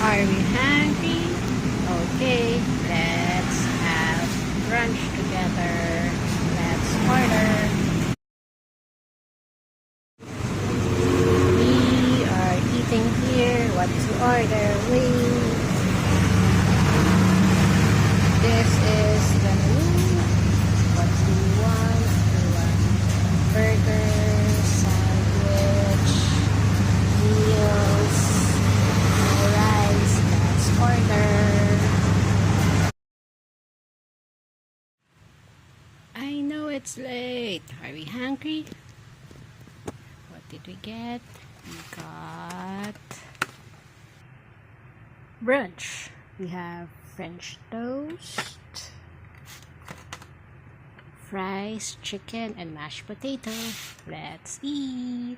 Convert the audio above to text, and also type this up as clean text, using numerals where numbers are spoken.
Are we hungry? Okay, let's have brunch together. Let's order. We are eating here. What to order? This is the menu. What do you want? You want burger, sandwich, meals, no rice. Let's order. I know it's late. Are we hungry? What did we get? We got brunch. We have French toast, fries, chicken, and mashed potato. Let's eat.